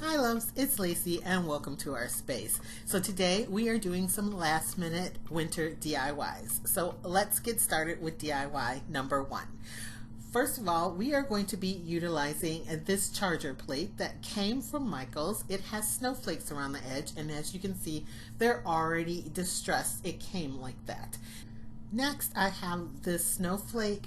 Hi loves, it's Lacey and welcome to our space. So today we are doing some last minute winter DIYs. So let's get started with DIY number one. First of all, we are going to be utilizing this charger plate that came from Michael's. It has snowflakes around the edge, and as you can see, they're already distressed. It came like that. Next, I have this snowflake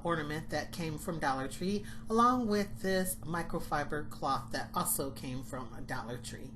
ornament that came from Dollar Tree, along with this microfiber cloth that also came from Dollar Tree.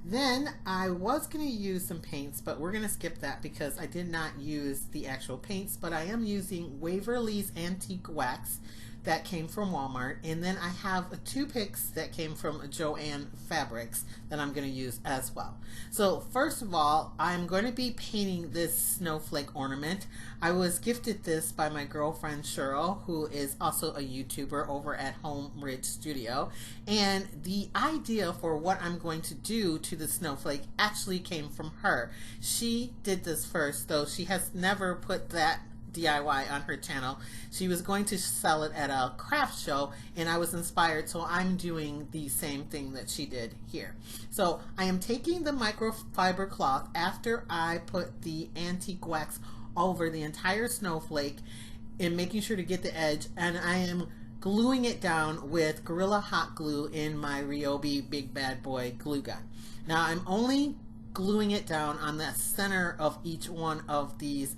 Then I was going to use some paints, but we're going to skip that because I did not use the actual paints, but I am using Waverly's Antique Wax that came from Walmart, and then I have two picks that came from Joann Fabrics that I'm going to use as well. So first of all, I'm going to be painting this snowflake ornament. I was gifted this by my girlfriend Cheryl, who is also a YouTuber over at Home Ridge Studio, and the idea for what I'm going to do to the snowflake actually came from her. She did this first, though she has never put that DIY on her channel. She was going to sell it at a craft show, and I was inspired, so I'm doing the same thing that she did here. So I am taking the microfiber cloth after I put the antique wax over the entire snowflake and making sure to get the edge, and I am gluing it down with Gorilla Hot Glue in my Ryobi Big Bad Boy glue gun. Now I'm only gluing it down on the center of each one of these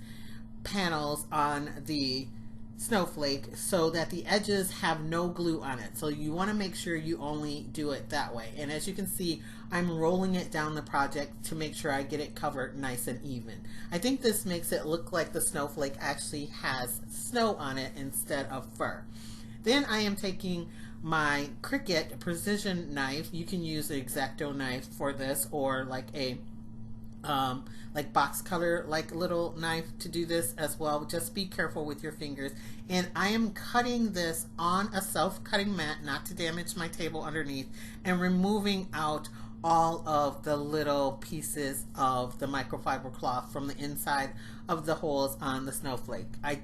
panels on the snowflake so that the edges have no glue on it. So you want to make sure you only do it that way. And as you can see, I'm rolling it down the project to make sure I get it covered nice and even. I think this makes it look like the snowflake actually has snow on it instead of fur. Then I am taking my Cricut precision knife. You can use an X-Acto knife for this, or like a like box cutter like little knife to do this as well. Just be careful with your fingers. And I am cutting this on a self-cutting mat, not to damage my table underneath, and removing out all of the little pieces of the microfiber cloth from the inside of the holes on the snowflake. I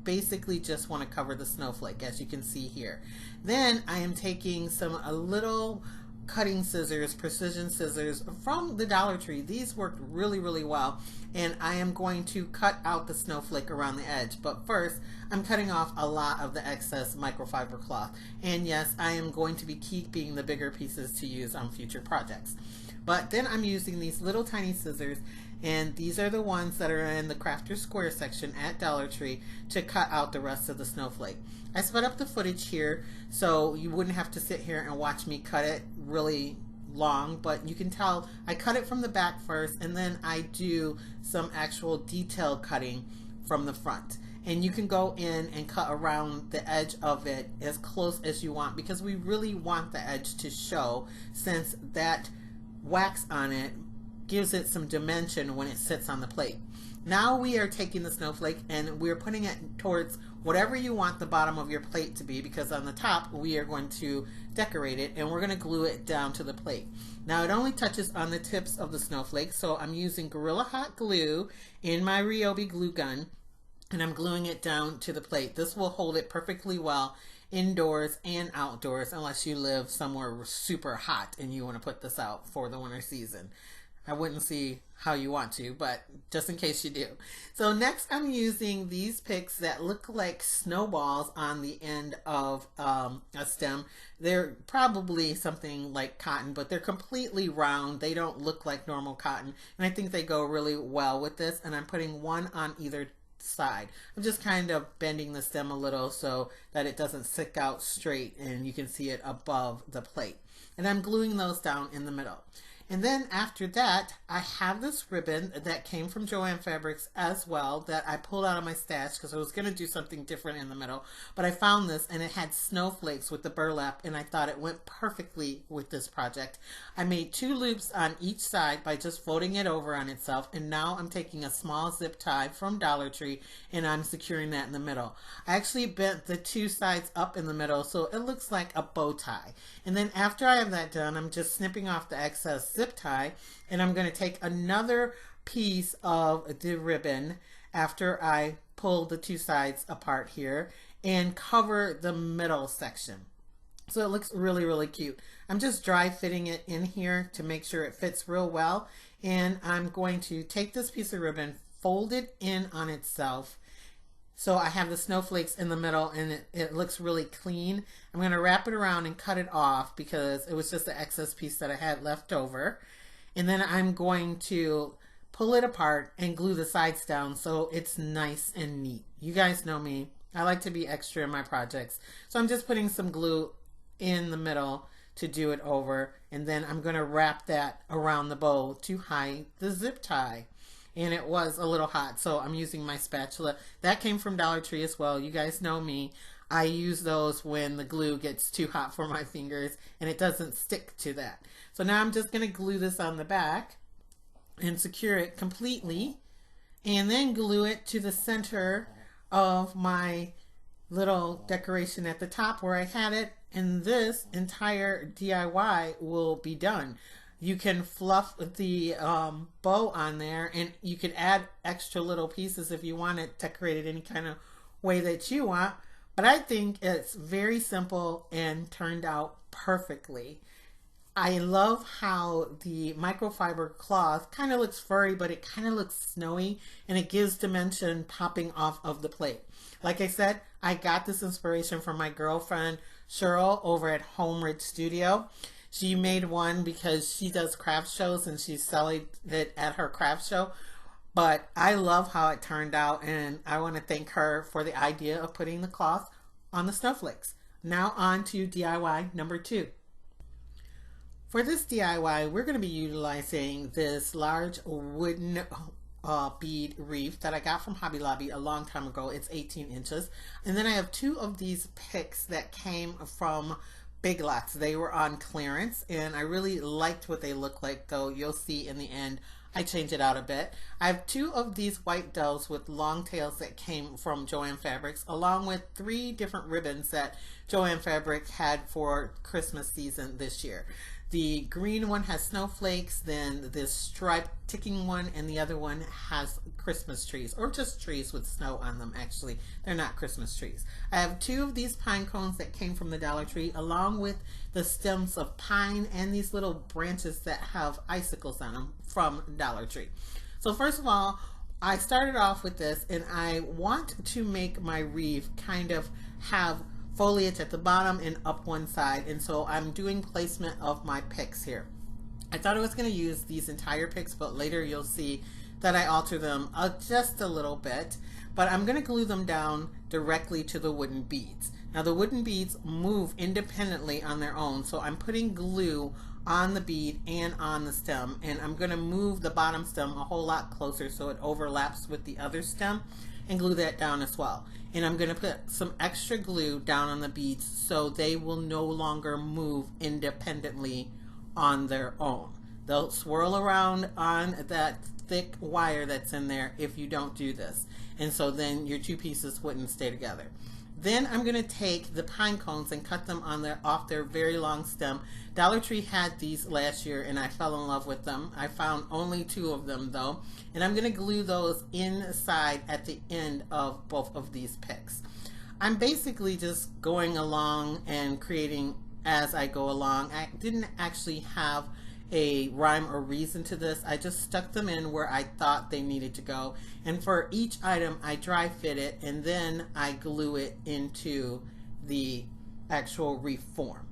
basically just want to cover the snowflake, as you can see here. Then I am taking some little cutting scissors, precision scissors from the Dollar Tree. These worked really well, and I am going to cut out the snowflake around the edge. But first, I'm cutting off a lot of the excess microfiber cloth, and yes, I am going to be keeping the bigger pieces to use on future projects. But then I'm using these little tiny scissors, and these are the ones that are in the Crafter Square section at Dollar Tree, to cut out the rest of the snowflake. I sped up the footage here so you wouldn't have to sit here and watch me cut it really long, but you can tell I cut it from the back first, and then I do some actual detail cutting from the front. And you can go in and cut around the edge of it as close as you want, because we really want the edge to show, since that wax on it gives it some dimension when it sits on the plate. Now we are taking the snowflake and we're putting it towards whatever you want the bottom of your plate to be, because on the top we are going to decorate it, and we're going to glue it down to the plate. Now it only touches on the tips of the snowflake, so I'm using Gorilla Hot Glue in my Ryobi glue gun, and I'm gluing it down to the plate. This will hold it perfectly well indoors and outdoors, unless you live somewhere super hot and you want to put this out for the winter season. I wouldn't see how you want to, but just in case you do. So next I'm using these picks that look like snowballs on the end of a stem. They're probably something like cotton, but they're completely round. They don't look like normal cotton, and I think they go really well with this. And I'm putting one on either side. I'm just kind of bending the stem a little so that it doesn't stick out straight and you can see it above the plate. And I'm gluing those down in the middle. And then after that, I have this ribbon that came from Joann Fabrics as well, that I pulled out of my stash because I was going to do something different in the middle. But I found this, and it had snowflakes with the burlap, and I thought it went perfectly with this project. I made 2 loops on each side by just folding it over on itself, and now I'm taking a small zip tie from Dollar Tree, and I'm securing that in the middle. I actually bent the 2 sides up in the middle so it looks like a bow tie. And then after I have that done, I'm just snipping off the excess zip tie, and I'm going to take another piece of the ribbon after I pull the 2 sides apart here and cover the middle section. So it looks really, really cute. I'm just dry fitting it in here to make sure it fits real well. And I'm going to take this piece of ribbon, fold it in on itself. So I have the snowflakes in the middle and it looks really clean. I'm going to wrap it around and cut it off because it was just the excess piece that I had left over. And then I'm going to pull it apart and glue the sides down so it's nice and neat. You guys know me. I like to be extra in my projects. So I'm just putting some glue in the middle to do it over, and then I'm going to wrap that around the bow to hide the zip tie. And it was a little hot, so I'm using my spatula. That came from Dollar Tree as well. You guys know me. I use those when the glue gets too hot for my fingers and it doesn't stick to that. So now I'm just going to glue this on the back and secure it completely, and then glue it to the center of my little decoration at the top where I had it, and this entire DIY will be done. You can fluff the bow on there, and you can add extra little pieces if you want it decorated any kind of way that you want, but I think it's very simple and turned out perfectly. I love how the microfiber cloth kind of looks furry, but it kind of looks snowy, and it gives dimension popping off of the plate. Like I said, I got this inspiration from my girlfriend Cheryl over at Home Ridge Studio. She made one because she does craft shows and she's selling it at her craft show. But I love how it turned out, and I want to thank her for the idea of putting the cloth on the snowflakes. Now on to DIY number 2. For this DIY, we're going to be utilizing this large wooden bead wreath that I got from Hobby Lobby a long time ago. It's 18 inches. And then I have 2 of these picks that came from Big Lots. They were on clearance, and I really liked what they look like, though you'll see in the end I change it out a bit. I have 2 of these white doves with long tails that came from Joann Fabrics, along with 3 different ribbons that Joann Fabric had for Christmas season this year. The green one has snowflakes, then this striped ticking one, and the other one has Christmas trees, or just trees with snow on them. Actually, they're not Christmas trees. I have 2 of these pine cones that came from the Dollar Tree, along with the stems of pine and these little branches that have icicles on them from Dollar Tree. So first of all, I started off with this, and I want to make my wreath kind of have foliage at the bottom and up one side, and so I'm doing placement of my picks here. I thought I was going to use these entire picks, but later you'll see that I alter them just a little bit, but I'm going to glue them down directly to the wooden beads. Now the wooden beads move independently on their own, so I'm putting glue on the bead and on the stem, and I'm going to move the bottom stem a whole lot closer so it overlaps with the other stem, and glue that down as well. And I'm going to put some extra glue down on the beads so they will no longer move independently on their own. They'll swirl around on that thick wire that's in there if you don't do this. And so then your 2 pieces wouldn't stay together. Then I'm going to take the pine cones and cut them off their very long stem. Dollar Tree had these last year and I fell in love with them. I found only 2 of them though. And I'm going to glue those inside at the end of both of these picks. I'm basically just going along and creating as I go along. I didn't actually have a rhyme or reason to this. I just stuck them in where I thought they needed to go, and for each item I dry fit it and then I glue it into the actual wreath form.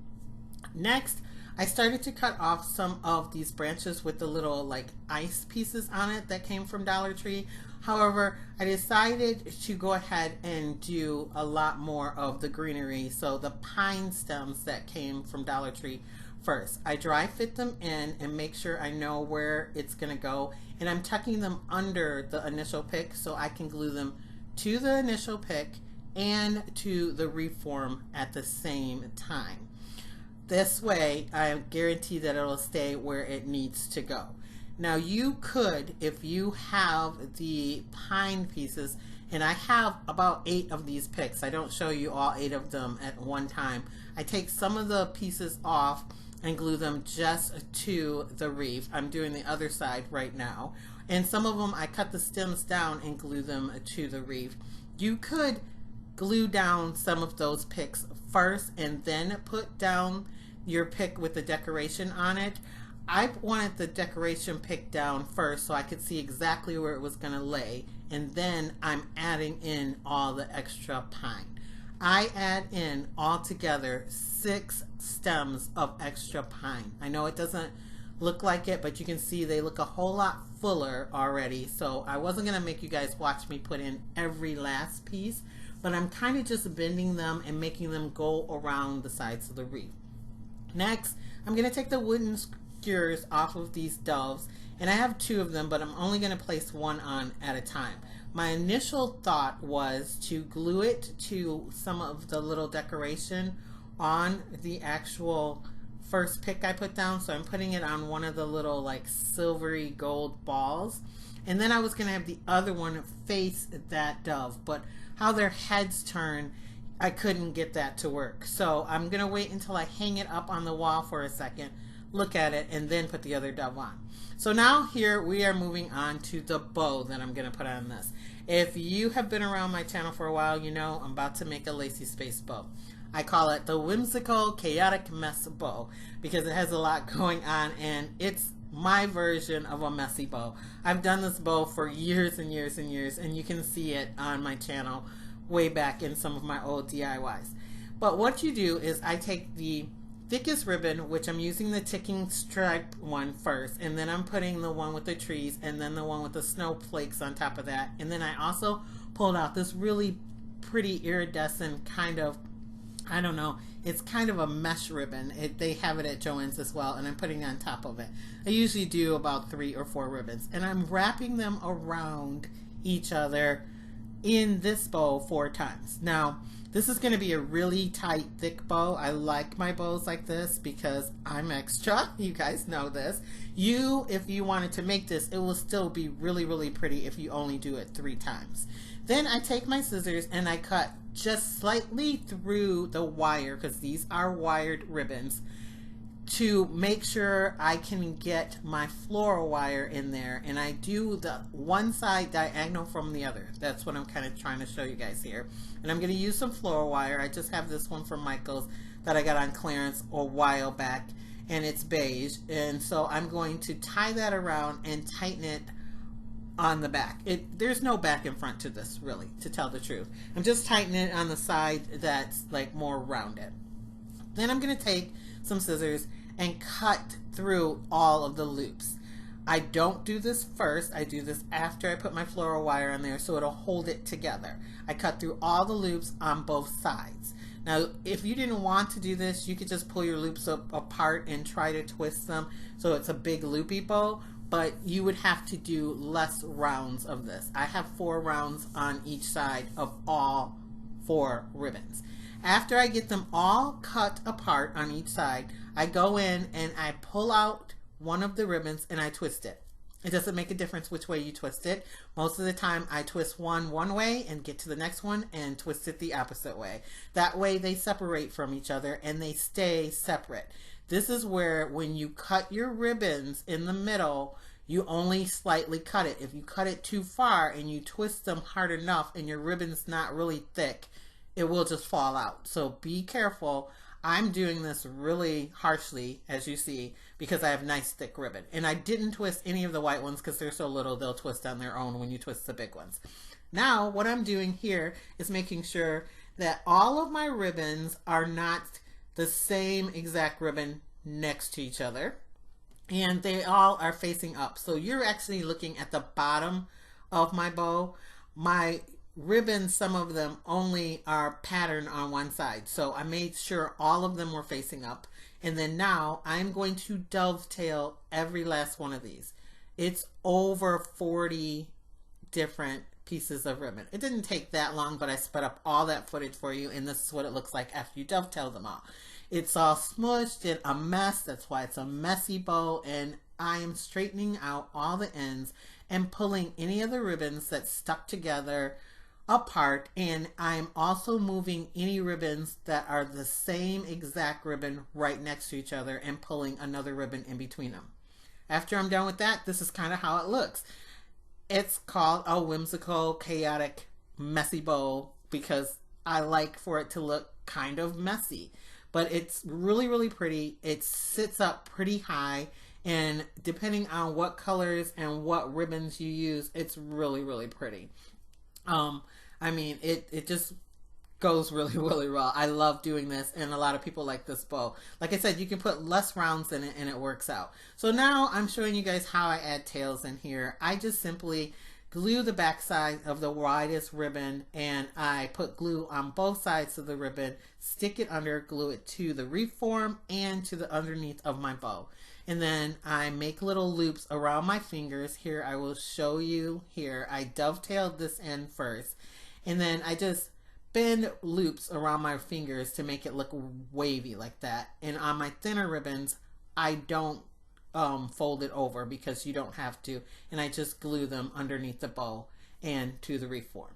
Next, I started to cut off some of these branches with the little like ice pieces on it that came from Dollar Tree. However, I decided to go ahead and do a lot more of the greenery, so the pine stems that came from Dollar Tree first. I dry fit them in and make sure I know where it's going to go, and I'm tucking them under the initial pick so I can glue them to the initial pick and to the wreath form at the same time. This way I guarantee that it'll stay where it needs to go. Now you could, if you have the pine pieces, and I have about 8 of these picks. I don't show you all 8 of them at one time. I take some of the pieces off and glue them just to the wreath. I'm doing the other side right now. And some of them I cut the stems down and glue them to the wreath. You could glue down some of those picks first and then put down your pick with the decoration on it. I wanted the decoration pick down first so I could see exactly where it was going to lay, and then I'm adding in all the extra pine. I add in altogether 6 stems of extra pine. I know it doesn't look like it, but you can see they look a whole lot fuller already. So I wasn't going to make you guys watch me put in every last piece, but I'm kind of just bending them and making them go around the sides of the wreath. Next, I'm going to take the wooden skewers off of these doves, and I have 2 of them, but I'm only going to place one on at a time. My initial thought was to glue it to some of the little decoration on the actual first pick I put down. So I'm putting it on one of the little like silvery gold balls, and then I was going to have the other one face that dove, but how their heads turn, I couldn't get that to work. So I'm going to wait until I hang it up on the wall for a second, look at it, and then put the other dove on. So now here we are moving on to the bow that I'm going to put on this. If you have been around my channel for a while, you know I'm about to make a Lacee Space bow. I call it the Whimsical Chaotic Mess Bow because it has a lot going on, and it's my version of a messy bow. I've done this bow for years and years and years, and you can see it on my channel way back in some of my old DIYs. But what you do is I take the thickest ribbon, which I'm using the ticking stripe one first, and then I'm putting the one with the trees, and then the one with the snowflakes on top of that, and then I also pulled out this really pretty iridescent kind of, I don't know, it's kind of a mesh ribbon. They have it at Joann's as well, and I'm putting it on top of it. I usually do about 3 or 4 ribbons, and I'm wrapping them around each other in this bow 4 times. Now, this is going to be a really tight, thick bow. I like my bows like this because I'm extra. You guys know this. If you wanted to make this, it will still be really, really pretty if you only do it 3 times. Then I take my scissors and I cut just slightly through the wire, because these are wired ribbons, to make sure I can get my floral wire in there, and I do the one side diagonal from the other. That's what I'm kind of trying to show you guys here. And I'm going to use some floral wire. I just have this one from Michael's that I got on clearance a while back, and it's beige, and so I'm going to tie that around and tighten it on the back. There's no back and front to this, really, to tell the truth. I'm just tightening it on the side that's like more rounded. Then I'm going to take some scissors and cut through all of the loops. I don't do this first. I do this after I put my floral wire on there so it'll hold it together. I cut through all the loops on both sides. Now, if you didn't want to do this, you could just pull your loops apart and try to twist them so it's a big loopy bow, but you would have to do less rounds of this. I have 4 rounds on each side of all 4 ribbons. After I get them all cut apart on each side, I go in and I pull out one of the ribbons and I twist it. It doesn't make a difference which way you twist it. Most of the time I twist one way and get to the next one and twist it the opposite way. That way they separate from each other and they stay separate. This is where when you cut your ribbons in the middle, you only slightly cut it. If you cut it too far and you twist them hard enough and your ribbon's not really thick, it will just fall out. So be careful. I'm doing this really harshly, as you see, because I have nice thick ribbon. And I didn't twist any of the white ones because they're so little they'll twist on their own when you twist the big ones. Now what I'm doing here is making sure that all of my ribbons are not the same exact ribbon next to each other, and they all are facing up. So you're actually looking at the bottom of my bow. My ribbons, some of them only are patterned on one side, so I made sure all of them were facing up. And then now I'm going to dovetail every last one of these. It's over 40 different pieces of ribbon. It didn't take that long, but I sped up all that footage for you, and this is what it looks like after you dovetail them all. It's all smushed and a mess. That's why it's a messy bow, and I am straightening out all the ends and pulling any of the ribbons that stuck together apart, and I'm also moving any ribbons that are the same exact ribbon right next to each other and pulling another ribbon in between them. After I'm done with that, this is kind of how it looks. It's called a whimsical, chaotic, messy bow because I like for it to look kind of messy. But it's really, really pretty. It sits up pretty high. And depending on what colors and what ribbons you use, it's really, really pretty. I mean, it just goes really, really well. I love doing this, and a lot of people like this bow. Like I said, you can put less rounds in it and it works out. So now I'm showing you guys how I add tails in here. I just simply glue the back side of the widest ribbon, and I put glue on both sides of the ribbon, stick it under, glue it to the wreath form and to the underneath of my bow. And then I make little loops around my fingers. Here, I will show you here. I dovetailed this in first, and then I just bend loops around my fingers to make it look wavy like that. And on my thinner ribbons, I don't fold it over because you don't have to, and I just glue them underneath the bow and to the wreath form.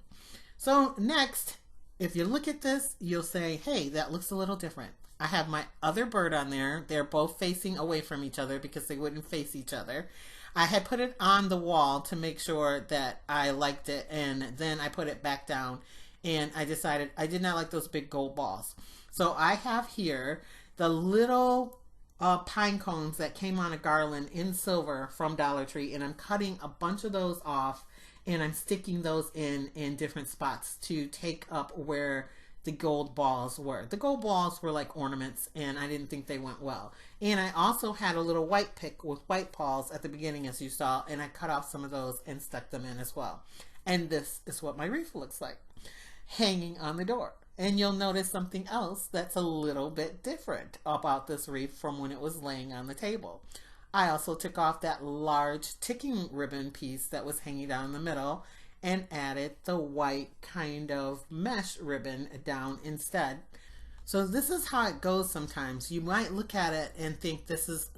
So next, if you look at this, you'll say, hey, that looks a little different. I have my other bird on there. They're both facing away from each other because they wouldn't face each other. I had put it on the wall to make sure that I liked it, and then I put it back down, and I decided I did not like those big gold balls. So I have here the little pine cones that came on a garland in silver from Dollar Tree, and I'm cutting a bunch of those off, and I'm sticking those in different spots to take up where the gold balls were. The gold balls were like ornaments, and I didn't think they went well. And I also had a little white pick with white paws at the beginning, as you saw, and I cut off some of those and stuck them in as well. And this is what my wreath looks like, hanging on the door. And you'll notice something else that's a little bit different about this wreath from when it was laying on the table. I also took off that large ticking ribbon piece that was hanging down in the middle and added the white kind of mesh ribbon down instead. So this is how it goes sometimes. You might look at it and think this is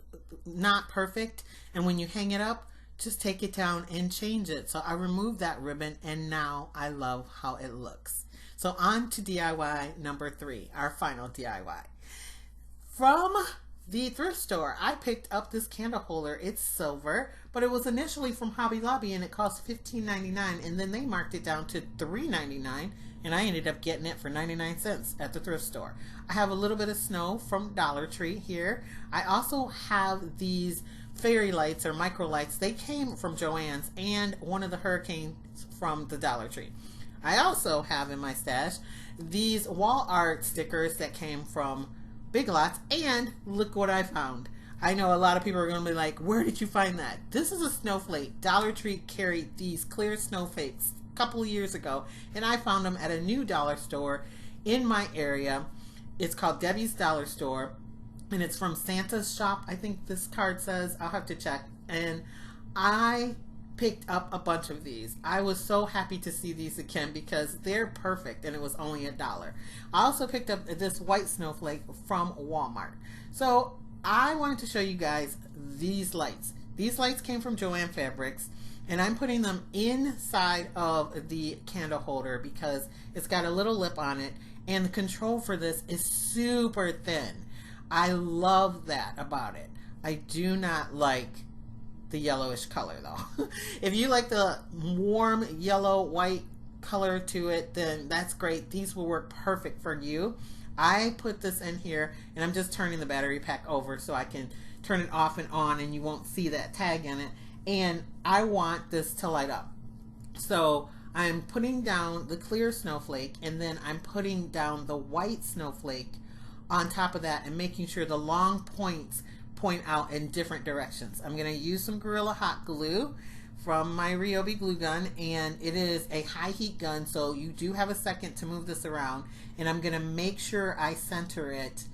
not perfect, and when you hang it up, just take it down and change it. So I removed that ribbon, and now I love how it looks. So on to DIY number 3, our final DIY. From the thrift store, I picked up this candle holder. It's silver, but it was initially from Hobby Lobby, and it cost $15.99, and then they marked it down to $3.99, and I ended up getting it for 99 cents at the thrift store. I have a little bit of snow from Dollar Tree here. I also have these fairy lights or micro lights. They came from Joann's, and one of the hurricanes from the Dollar Tree. I also have in my stash these wall art stickers that came from Big Lots, and look what I found. I know a lot of people are going to be like, where did you find that? This is a snowflake. Dollar Tree carried these clear snowflakes a couple of years ago, and I found them at a new dollar store in my area. It's called Debbie's Dollar Store, and it's from Santa's shop, I think this card says. I'll have to check. And I picked up a bunch of these. I was so happy to see these again because they're perfect, and it was only $1. I also picked up this white snowflake from Walmart. So I wanted to show you guys these lights. These lights came from Joann Fabrics, and I'm putting them inside of the candle holder because it's got a little lip on it, and the control for this is super thin. I love that about it. I do not like the yellowish color though. If you like the warm yellow white color to it, then that's great. These will work perfect for you. I put this in here, and I'm just turning the battery pack over so I can turn it off and on, and you won't see that tag in it. And I want this to light up. So I'm putting down the clear snowflake, and then I'm putting down the white snowflake on top of that and making sure the long points point out in different directions. I'm going to use some Gorilla Hot Glue from my Ryobi glue gun, and it is a high heat gun, so you do have a second to move this around, and I'm going to make sure I center it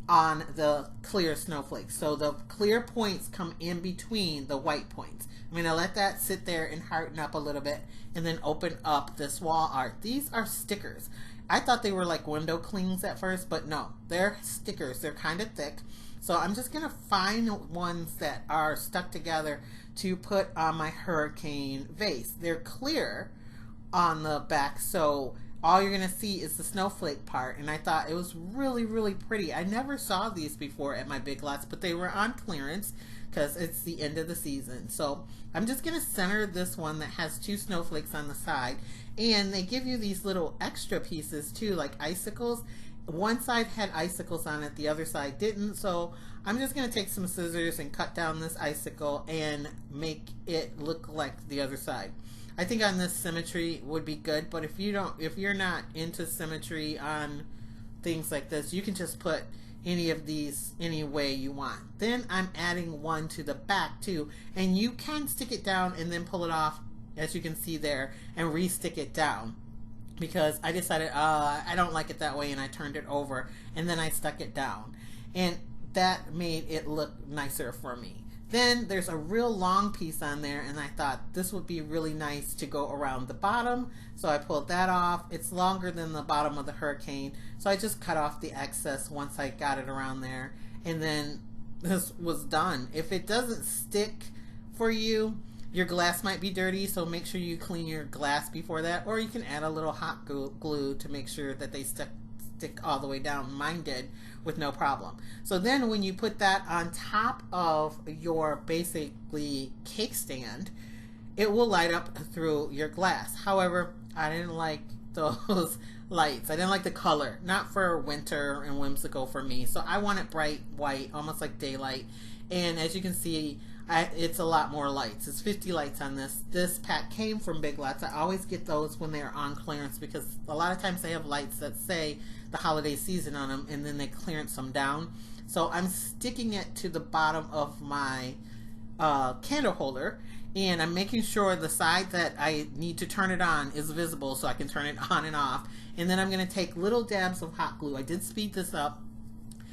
on the clear snowflakes. So the clear points come in between the white points. I'm going to let that sit there and harden up a little bit, and then open up this wall art. These are stickers. I thought they were like window clings at first, but no, they're stickers. They're kind of thick. So I'm just going to find ones that are stuck together to put on my hurricane vase. They're clear on the back, so all you're going to see is the snowflake part, and I thought it was really, really pretty. I never saw these before at my Big Lots, but they were on clearance because it's the end of the season. So I'm just going to center this one that has 2 snowflakes on the side, and they give you these little extra pieces too, like icicles, one side had icicles on it, the other side didn't, so I'm just going to take some scissors and cut down this icicle and make it look like the other side. I think on this symmetry would be good, but if you're not into symmetry on things like this, you can just put any of these any way you want. Then I'm adding one to the back too, and you can stick it down and then pull it off, as you can see there, and re-stick it down, because I decided I don't like it that way, and I turned it over and then I stuck it down, and that made it look nicer for me. Then there's a real long piece on there, and I thought this would be really nice to go around the bottom, so I pulled that off. It's longer than the bottom of the hurricane, so I just cut off the excess once I got it around there, and then this was done. If it doesn't stick for you, your glass might be dirty, so make sure you clean your glass before that, or you can add a little hot glue to make sure that they stick all the way down. Mine did with no problem. So then when you put that on top of your basically cake stand, it will light up through your glass. However, I didn't like those lights. I didn't like the color. Not for winter and whimsical for me. So I want it bright white, almost like daylight. And as you can see, it's a lot more lights. It's 50 lights on this. This pack came from Big Lots. I always get those when they're on clearance, because a lot of times they have lights that say the holiday season on them, and then they clearance them down. So I'm sticking it to the bottom of my candle holder, and I'm making sure the side that I need to turn it on is visible so I can turn it on and off. And then I'm going to take little dabs of hot glue. I did speed this up.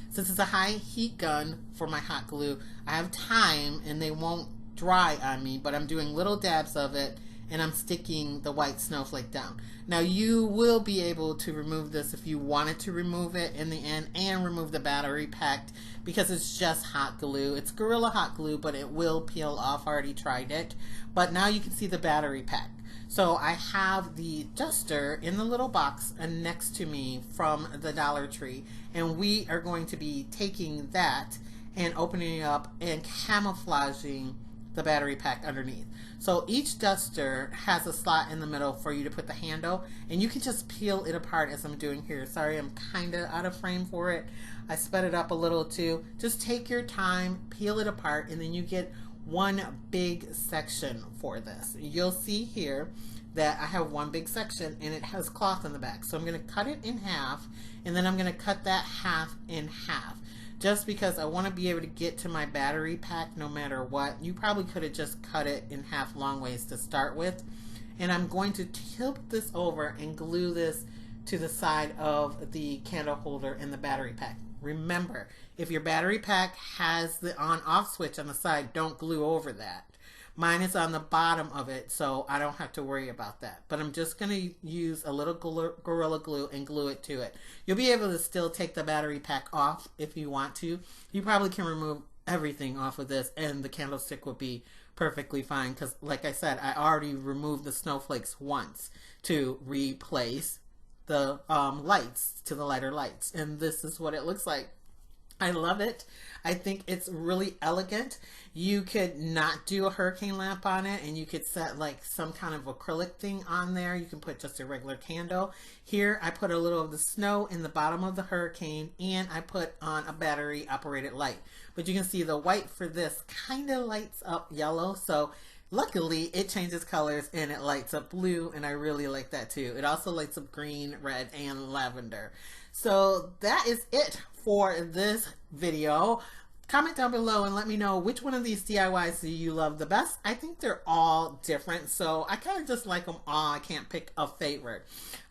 Since it's a high heat gun for my hot glue, I have time and they won't dry on me, but I'm doing little dabs of it, and I'm sticking the white snowflake down. Now you will be able to remove this if you wanted to remove it in the end, and remove the battery pack, because it's just hot glue. It's Gorilla Hot Glue, but it will peel off. I already tried it. But now you can see the battery pack. So I have the duster in the little box next to me from the Dollar Tree, and we are going to be taking that and opening it up and camouflaging the battery pack underneath. So each duster has a slot in the middle for you to put the handle, and you can just peel it apart as I'm doing here. Sorry, I'm kind of out of frame for it. I sped it up a little too. Just take your time, peel it apart, and then you get one big section for this. You'll see here that I have one big section, and it has cloth in the back. So I'm going to cut it in half, and then I'm going to cut that half in half, just because I want to be able to get to my battery pack no matter what. You probably could have just cut it in half long ways to start with. And I'm going to tilt this over and glue this to the side of the candle holder and the battery pack. Remember, if your battery pack has the on-off switch on the side, don't glue over that. Mine is on the bottom of it, so I don't have to worry about that. But I'm just going to use a little Gorilla Glue and glue it to it. You'll be able to still take the battery pack off if you want to. You probably can remove everything off of this, and the candlestick will be perfectly fine, because like I said, I already removed the snowflakes once to replace the lights to the lighter lights, and this is what it looks like. I love it. I think it's really elegant. You could not do a hurricane lamp on it, and you could set like some kind of acrylic thing on there. You can put just a regular candle. Here I put a little of the snow in the bottom of the hurricane, and I put on a battery operated light. But you can see the white for this kind of lights up yellow, so luckily it changes colors and it lights up blue, and I really like that too. It also lights up green, red, and lavender. So that is it for this video. Comment down below and let me know which one of these DIYs do you love the best. I think they're all different, so I kind of just like them all. I can't pick a favorite.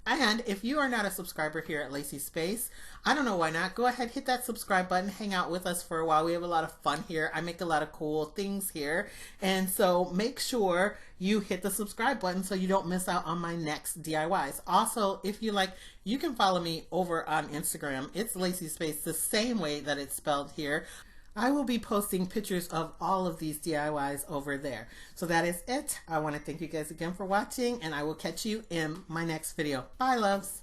And if you are not a subscriber here at Lacee Space, I don't know why not. Go ahead, hit that subscribe button, hang out with us for a while. We have a lot of fun here. I make a lot of cool things here. And so make sure you hit the subscribe button so you don't miss out on my next DIYs. Also, if you like, you can follow me over on Instagram. It's Lacee Space, the same way that it's spelled here. I will be posting pictures of all of these DIYs over there. So that is it. I want to thank you guys again for watching, and I will catch you in my next video. Bye, loves.